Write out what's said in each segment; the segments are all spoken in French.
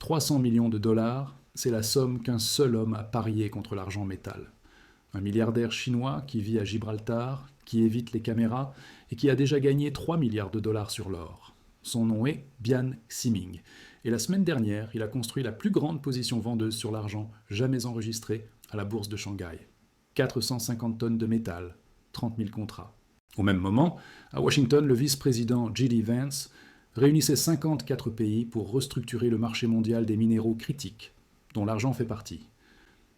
300 millions de dollars, c'est la somme qu'un seul homme a parié contre l'argent métal. Un milliardaire chinois qui vit à Gibraltar, qui évite les caméras et qui a déjà gagné 3 milliards de dollars sur l'or. Son nom est Bian Ximing. Et la semaine dernière, il a construit la plus grande position vendeuse sur l'argent jamais enregistrée à la bourse de Shanghai. 450 tonnes de métal, 30 000 contrats. Au même moment, à Washington, le vice-président J.D. Vance réunissait 54 pays pour restructurer le marché mondial des minéraux critiques, dont l'argent fait partie.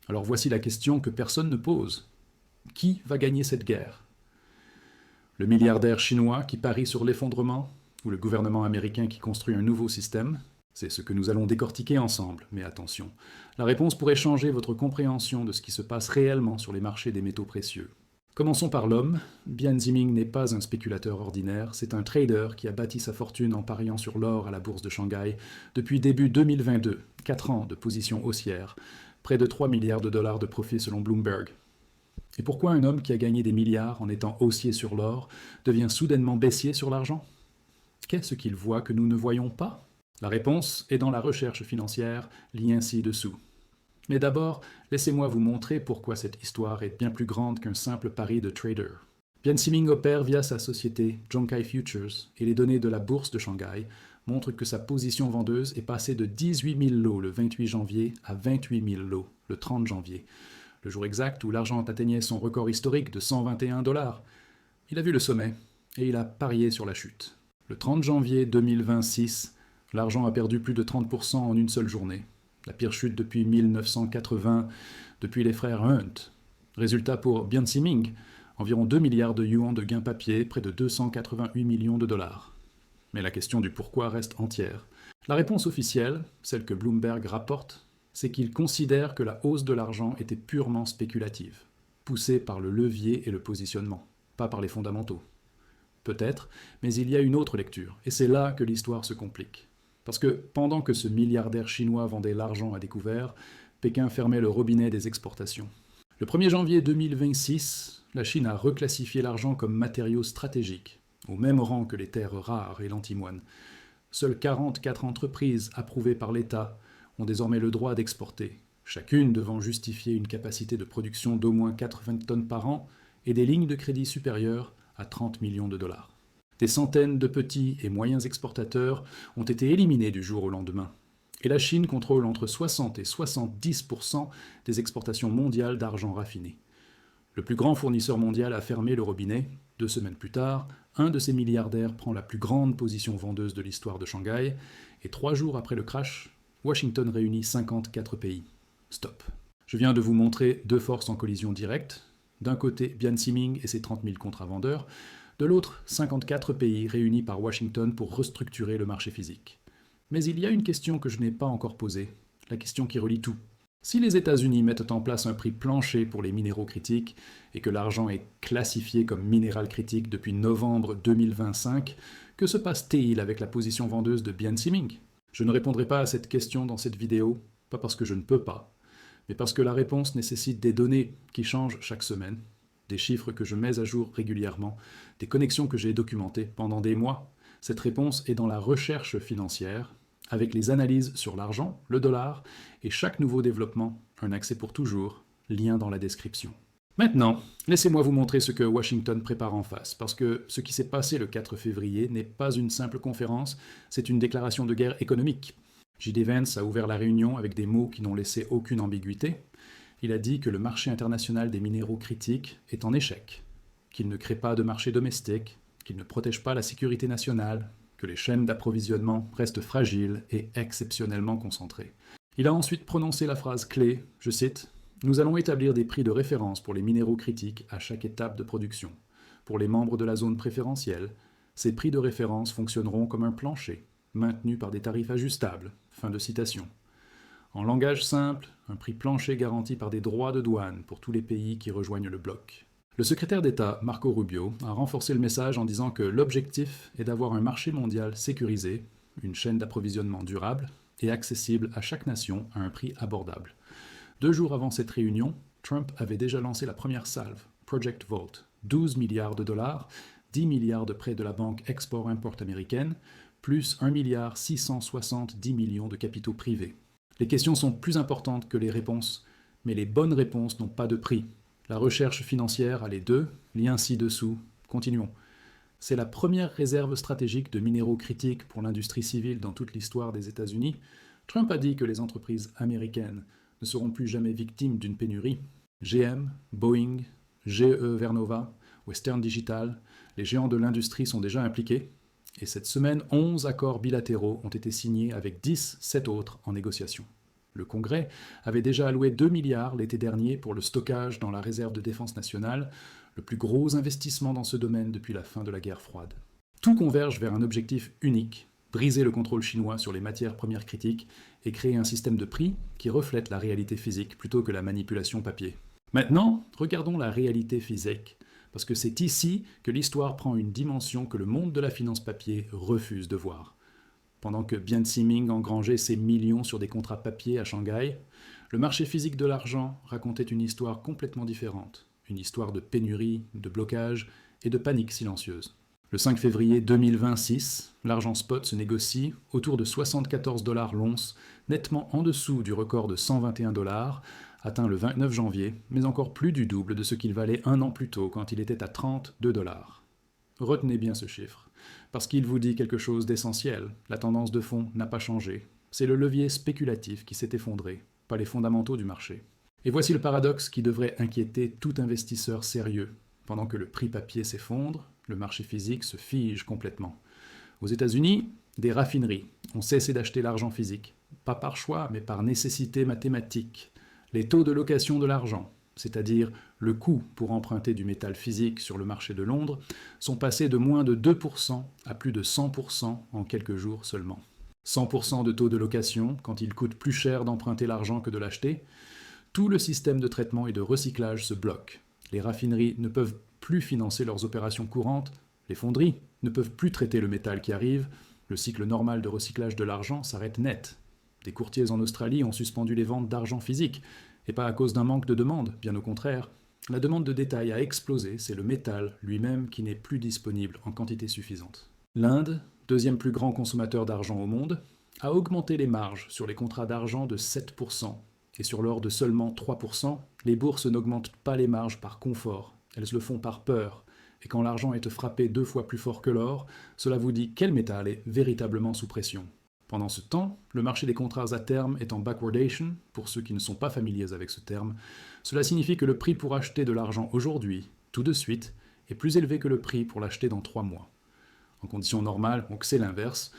Alors voici la question que personne ne pose. Qui va gagner cette guerre? Le milliardaire chinois qui parie sur l'effondrement ou le gouvernement américain qui construit un nouveau système? C'est ce que nous allons décortiquer ensemble, mais attention, la réponse pourrait changer votre compréhension de ce qui se passe réellement sur les marchés des métaux précieux. Commençons par l'homme. Bian Ximing n'est pas un spéculateur ordinaire, c'est un trader qui a bâti sa fortune en pariant sur l'or à la bourse de Shanghai depuis début 2022, 4 ans de position haussière, près de 3 milliards de dollars de profit selon Bloomberg. Et pourquoi un homme qui a gagné des milliards en étant haussier sur l'or devient soudainement baissier sur l'argent? Qu'est-ce qu'il voit que nous ne voyons pas? La réponse est dans la recherche financière, lien ci-dessous. Mais d'abord, laissez-moi vous montrer pourquoi cette histoire est bien plus grande qu'un simple pari de trader. Bian Ximing opère via sa société Zhongkai Futures et les données de la bourse de Shanghai montrent que sa position vendeuse est passée de 18 000 lots le 28 janvier à 28 000 lots le 30 janvier, le jour exact où l'argent atteignait son record historique de 121 $. Il a vu le sommet et il a parié sur la chute. Le 30 janvier 2026, l'argent a perdu plus de 30% en une seule journée. La pire chute depuis 1980, depuis les frères Hunt. Résultat pour Bian Ximing, environ 2 milliards de yuans de gains papier, près de 288 millions de dollars. Mais la question du pourquoi reste entière. La réponse officielle, celle que Bloomberg rapporte, c'est qu'il considère que la hausse de l'argent était purement spéculative, poussée par le levier et le positionnement, pas par les fondamentaux. Peut-être, mais il y a une autre lecture, et c'est là que l'histoire se complique. Parce que pendant que ce milliardaire chinois vendait l'argent à découvert, Pékin fermait le robinet des exportations. Le 1er janvier 2026, la Chine a reclassifié l'argent comme matériau stratégique, au même rang que les terres rares et l'antimoine. Seules 44 entreprises approuvées par l'État ont désormais le droit d'exporter, chacune devant justifier une capacité de production d'au moins 80 tonnes par an et des lignes de crédit supérieures à 30 millions de dollars. Des centaines de petits et moyens exportateurs ont été éliminés du jour au lendemain. Et la Chine contrôle entre 60 et 70% des exportations mondiales d'argent raffiné. Le plus grand fournisseur mondial a fermé le robinet. 2 semaines plus tard, un de ces milliardaires prend la plus grande position vendeuse de l'histoire de Shanghai. Et 3 jours après le crash, Washington réunit 54 pays. Stop. Je viens de vous montrer 2 forces en collision directe. D'un côté, Bian Ximing et ses 30 000 contrats vendeurs. De l'autre, 54 pays réunis par Washington pour restructurer le marché physique. Mais il y a une question que je n'ai pas encore posée, la question qui relie tout. Si les États-Unis mettent en place un prix plancher pour les minéraux critiques et que l'argent est classifié comme minéral critique depuis novembre 2025, que se passe-t-il avec la position vendeuse de Bian Ximing? Je ne répondrai pas à cette question dans cette vidéo, pas parce que je ne peux pas, mais parce que la réponse nécessite des données qui changent chaque semaine, des chiffres que je mets à jour régulièrement, des connexions que j'ai documentées pendant des mois. Cette réponse est dans la recherche financière, avec les analyses sur l'argent, le dollar, et chaque nouveau développement, un accès pour toujours, lien dans la description. Maintenant, laissez-moi vous montrer ce que Washington prépare en face, parce que ce qui s'est passé le 4 février n'est pas une simple conférence, c'est une déclaration de guerre économique. J.D. Vance a ouvert la réunion avec des mots qui n'ont laissé aucune ambiguïté. Il a dit que le marché international des minéraux critiques est en échec, qu'il ne crée pas de marché domestique, qu'il ne protège pas la sécurité nationale, que les chaînes d'approvisionnement restent fragiles et exceptionnellement concentrées. Il a ensuite prononcé la phrase clé, je cite, « Nous allons établir des prix de référence pour les minéraux critiques à chaque étape de production. Pour les membres de la zone préférentielle, ces prix de référence fonctionneront comme un plancher, maintenu par des tarifs ajustables. » Fin de citation. En langage simple, un prix plancher garanti par des droits de douane pour tous les pays qui rejoignent le bloc. Le secrétaire d'État Marco Rubio a renforcé le message en disant que l'objectif est d'avoir un marché mondial sécurisé, une chaîne d'approvisionnement durable et accessible à chaque nation à un prix abordable. 2 jours avant cette réunion, Trump avait déjà lancé la première salve, Project Vault, 12 milliards de dollars, 10 milliards de prêts de la banque Export-Import américaine, plus 1,670 milliard de capitaux privés. Les questions sont plus importantes que les réponses, mais les bonnes réponses n'ont pas de prix. La recherche financière a les deux, lien ci-dessous. Continuons. C'est la première réserve stratégique de minéraux critiques pour l'industrie civile dans toute l'histoire des États-Unis. Trump a dit que les entreprises américaines ne seront plus jamais victimes d'une pénurie. GM, Boeing, GE Vernova, Western Digital, les géants de l'industrie sont déjà impliqués. Et cette semaine, 11 accords bilatéraux ont été signés avec 7 autres en négociation. Le Congrès avait déjà alloué 2 milliards l'été dernier pour le stockage dans la réserve de défense nationale, le plus gros investissement dans ce domaine depuis la fin de la guerre froide. Tout converge vers un objectif unique, briser le contrôle chinois sur les matières premières critiques et créer un système de prix qui reflète la réalité physique plutôt que la manipulation papier. Maintenant, regardons la réalité physique, parce que c'est ici que l'histoire prend une dimension que le monde de la finance papier refuse de voir. Pendant que Bian Siming engrangeait ses millions sur des contrats papier à Shanghai, le marché physique de l'argent racontait une histoire complètement différente, une histoire de pénurie, de blocage et de panique silencieuse. Le 5 février 2026, l'argent spot se négocie autour de 74 $ l'once, nettement en dessous du record de 121 $, atteint le 29 janvier, mais encore plus du double de ce qu'il valait un an plus tôt quand il était à 32 $. Retenez bien ce chiffre, parce qu'il vous dit quelque chose d'essentiel. La tendance de fond n'a pas changé. C'est le levier spéculatif qui s'est effondré, pas les fondamentaux du marché. Et voici le paradoxe qui devrait inquiéter tout investisseur sérieux. Pendant que le prix papier s'effondre, le marché physique se fige complètement. Aux États-Unis, des raffineries ont cessé d'acheter l'argent physique, pas par choix, mais par nécessité mathématique. Les taux de location de l'argent, c'est-à-dire le coût pour emprunter du métal physique sur le marché de Londres, sont passés de moins de 2% à plus de 100% en quelques jours seulement. 100% de taux de location quand il coûte plus cher d'emprunter l'argent que de l'acheter, tout le système de traitement et de recyclage se bloque. Les raffineries ne peuvent plus financer leurs opérations courantes, les fonderies ne peuvent plus traiter le métal qui arrive, le cycle normal de recyclage de l'argent s'arrête net. Des courtiers en Australie ont suspendu les ventes d'argent physique, et pas à cause d'un manque de demande, bien au contraire. La demande de détail a explosé, c'est le métal lui-même qui n'est plus disponible en quantité suffisante. L'Inde, deuxième plus grand consommateur d'argent au monde, a augmenté les marges sur les contrats d'argent de 7%, et sur l'or de seulement 3%, les bourses n'augmentent pas les marges par confort, elles le font par peur, et quand l'argent est frappé 2 fois plus fort que l'or, cela vous dit quel métal est véritablement sous pression. Pendant ce temps, le marché des contrats à terme est en backwardation. Pour ceux qui ne sont pas familiers avec ce terme, cela signifie que le prix pour acheter de l'argent aujourd'hui, tout de suite, est plus élevé que le prix pour l'acheter dans 3 mois. En conditions normales, donc c'est l'inverse.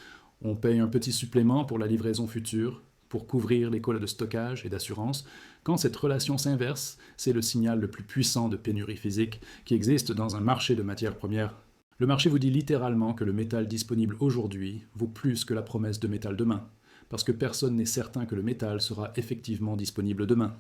On paye un petit supplément pour la livraison future, pour couvrir les colas de stockage et d'assurance. Quand cette relation s'inverse, c'est le signal le plus puissant de pénurie physique qui existe dans un marché de matières premières. Le marché vous dit littéralement que le métal disponible aujourd'hui vaut plus que la promesse de métal demain, parce que personne n'est certain que le métal sera effectivement disponible demain.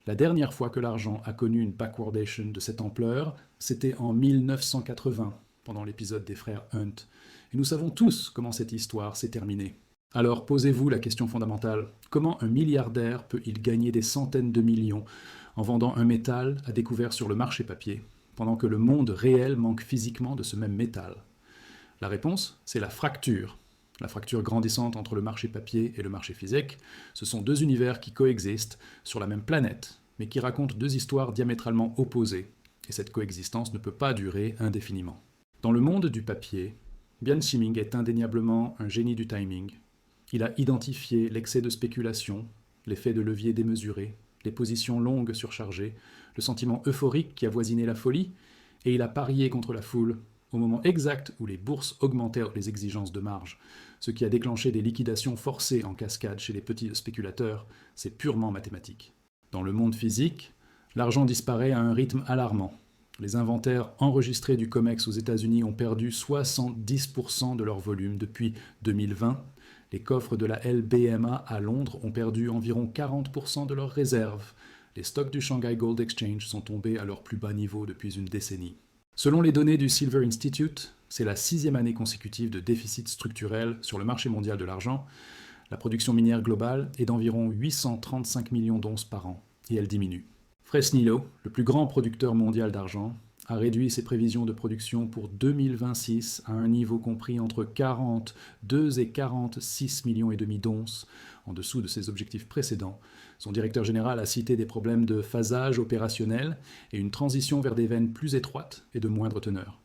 La dernière fois que l'argent a connu une backwardation de cette ampleur, c'était en 1980, pendant l'épisode des frères Hunt. Et nous savons tous comment cette histoire s'est terminée. Alors posez-vous la question fondamentale, comment un milliardaire peut-il gagner des centaines de millions en vendant un métal à découvert sur le marché papier pendant que le monde réel manque physiquement de ce même métal? La réponse, c'est la fracture grandissante entre le marché papier et le marché physique. Ce sont deux univers qui coexistent sur la même planète, mais qui racontent deux histoires diamétralement opposées, et cette coexistence ne peut pas durer indéfiniment. Dans le monde du papier, Bian Siming est indéniablement un génie du timing. Il a identifié l'excès de spéculation, l'effet de levier démesuré, les positions longues surchargées, le sentiment euphorique qui avoisinait la folie, et il a parié contre la foule au moment exact où les bourses augmentèrent les exigences de marge, ce qui a déclenché des liquidations forcées en cascade chez les petits spéculateurs. C'est purement mathématique. Dans le monde physique, l'argent disparaît à un rythme alarmant. Les inventaires enregistrés du COMEX aux États-Unis ont perdu 70% de leur volume depuis 2020. Les coffres de la LBMA à Londres ont perdu environ 40% de leurs réserves. Les stocks du Shanghai Gold Exchange sont tombés à leur plus bas niveau depuis une décennie. Selon les données du Silver Institute, c'est la 6e année consécutive de déficit structurel sur le marché mondial de l'argent. La production minière globale est d'environ 835 millions d'onces par an, et elle diminue. Fresnillo, le plus grand producteur mondial d'argent, a réduit ses prévisions de production pour 2026 à un niveau compris entre 42 et 46 millions et demi d'onces, en dessous de ses objectifs précédents. Son directeur général a cité des problèmes de phasage opérationnel et une transition vers des veines plus étroites et de moindre teneur.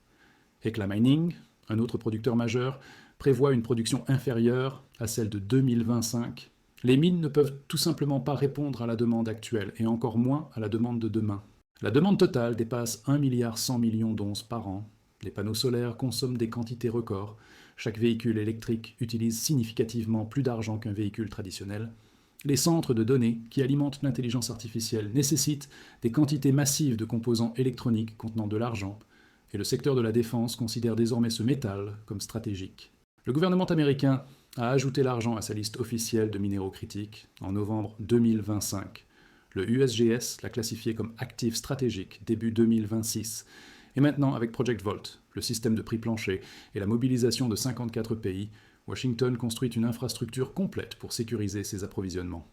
Hecla Mining, un autre producteur majeur, prévoit une production inférieure à celle de 2025. Les mines ne peuvent tout simplement pas répondre à la demande actuelle, et encore moins à la demande de demain. La demande totale dépasse 1,1 milliard d'onces par an. Les panneaux solaires consomment des quantités records. Chaque véhicule électrique utilise significativement plus d'argent qu'un véhicule traditionnel. Les centres de données qui alimentent l'intelligence artificielle nécessitent des quantités massives de composants électroniques contenant de l'argent, et le secteur de la défense considère désormais ce métal comme stratégique. Le gouvernement américain a ajouté l'argent à sa liste officielle de minéraux critiques en novembre 2025. Le USGS l'a classifié comme actif stratégique début 2026. Et maintenant, avec Project Volt, le système de prix plancher et la mobilisation de 54 pays, Washington construit une infrastructure complète pour sécuriser ses approvisionnements.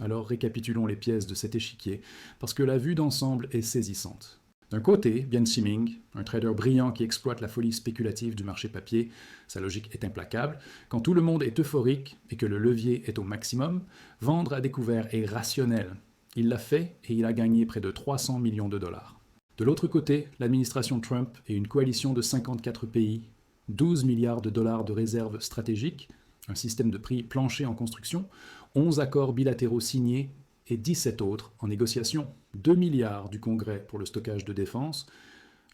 Alors récapitulons les pièces de cet échiquier, parce que la vue d'ensemble est saisissante. D'un côté, Bian Siming, un trader brillant qui exploite la folie spéculative du marché papier. Sa logique est implacable. Quand tout le monde est euphorique et que le levier est au maximum, vendre à découvert est rationnel. Il l'a fait et il a gagné près de 300 millions de dollars. De l'autre côté, l'administration Trump et une coalition de 54 pays, 12 milliards de dollars de réserves stratégiques, un système de prix plancher en construction, 11 accords bilatéraux signés et 17 autres en négociation, 2 milliards du Congrès pour le stockage de défense.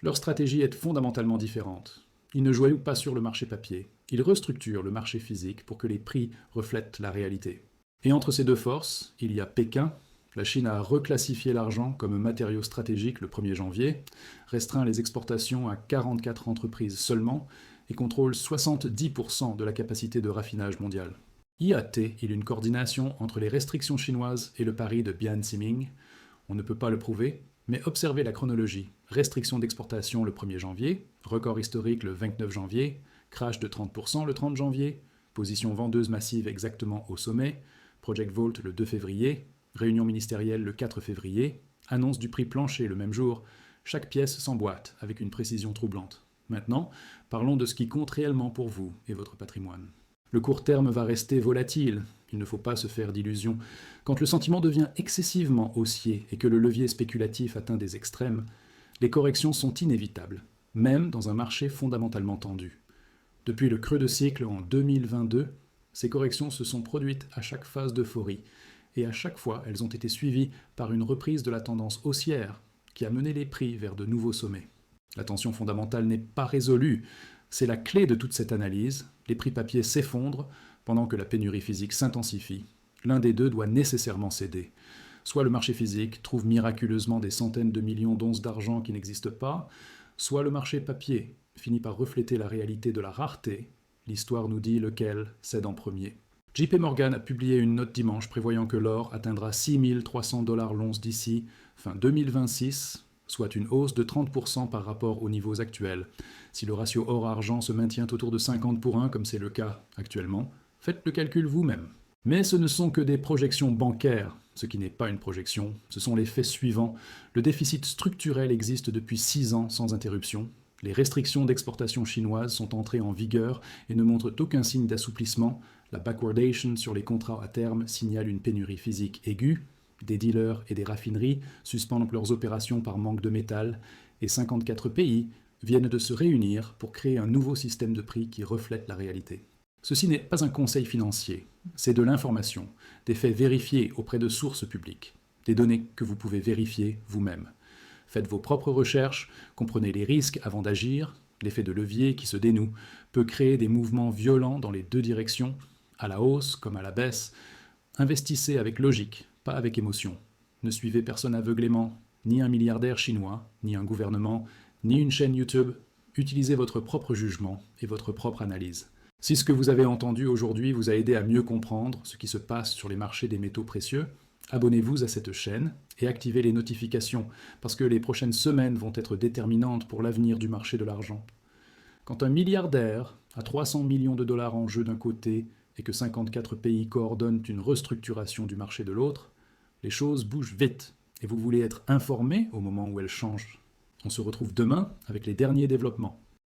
Leur stratégie est fondamentalement différente. Ils ne jouent pas sur le marché papier, ils restructurent le marché physique pour que les prix reflètent la réalité. Et entre ces deux forces, il y a Pékin. La Chine a reclassifié l'argent comme matériau stratégique le 1er janvier, restreint les exportations à 44 entreprises seulement et contrôle 70% de la capacité de raffinage mondiale. IAT, il y a une coordination entre les restrictions chinoises et le pari de Bian Siming. On ne peut pas le prouver, mais observez la chronologie. Restriction d'exportation le 1er janvier, record historique le 29 janvier, crash de 30% le 30 janvier, position vendeuse massive exactement au sommet, Project Volt le 2 février, réunion ministérielle le 4 février, annonce du prix plancher le même jour. Chaque pièce s'emboîte avec une précision troublante. Maintenant, parlons de ce qui compte réellement pour vous et votre patrimoine. Le court terme va rester volatile, il ne faut pas se faire d'illusions. Quand le sentiment devient excessivement haussier et que le levier spéculatif atteint des extrêmes, les corrections sont inévitables, même dans un marché fondamentalement tendu. Depuis le creux de cycle en 2022, ces corrections se sont produites à chaque phase d'euphorie, et à chaque fois elles ont été suivies par une reprise de la tendance haussière qui a mené les prix vers de nouveaux sommets. La tension fondamentale n'est pas résolue. C'est la clé de toute cette analyse. Les prix papier s'effondrent pendant que la pénurie physique s'intensifie. L'un des deux doit nécessairement céder. Soit le marché physique trouve miraculeusement des centaines de millions d'onces d'argent qui n'existent pas, soit le marché papier finit par refléter la réalité de la rareté. L'histoire nous dit lequel cède en premier. JP Morgan a publié une note dimanche prévoyant que l'or atteindra 6 300 $ l'once d'ici fin 2026, soit une hausse de 30% par rapport aux niveaux actuels. Si le ratio or-argent se maintient autour de 50 pour 1, comme c'est le cas actuellement, faites le calcul vous-même. Mais ce ne sont que des projections bancaires. Ce qui n'est pas une projection, ce sont les faits suivants. Le déficit structurel existe depuis 6 ans sans interruption. Les restrictions d'exportation chinoises sont entrées en vigueur et ne montrent aucun signe d'assouplissement. La backwardation sur les contrats à terme signale une pénurie physique aiguë. Des dealers et des raffineries suspendent leurs opérations par manque de métal, et 54 pays viennent de se réunir pour créer un nouveau système de prix qui reflète la réalité. Ceci n'est pas un conseil financier, c'est de l'information, des faits vérifiés auprès de sources publiques, des données que vous pouvez vérifier vous-même. Faites vos propres recherches, comprenez les risques avant d'agir. L'effet de levier qui se dénoue peut créer des mouvements violents dans les deux directions, à la hausse comme à la baisse. Investissez avec logique, pas avec émotion. Ne suivez personne aveuglément, ni un milliardaire chinois, ni un gouvernement, ni une chaîne YouTube. Utilisez votre propre jugement et votre propre analyse. Si ce que vous avez entendu aujourd'hui vous a aidé à mieux comprendre ce qui se passe sur les marchés des métaux précieux, abonnez-vous à cette chaîne et activez les notifications, parce que les prochaines semaines vont être déterminantes pour l'avenir du marché de l'argent. Quand un milliardaire a 300 millions de dollars en jeu d'un côté et que 54 pays coordonnent une restructuration du marché de l'autre, les choses bougent vite, et vous voulez être informé au moment où elles changent. On se retrouve demain avec les derniers développements.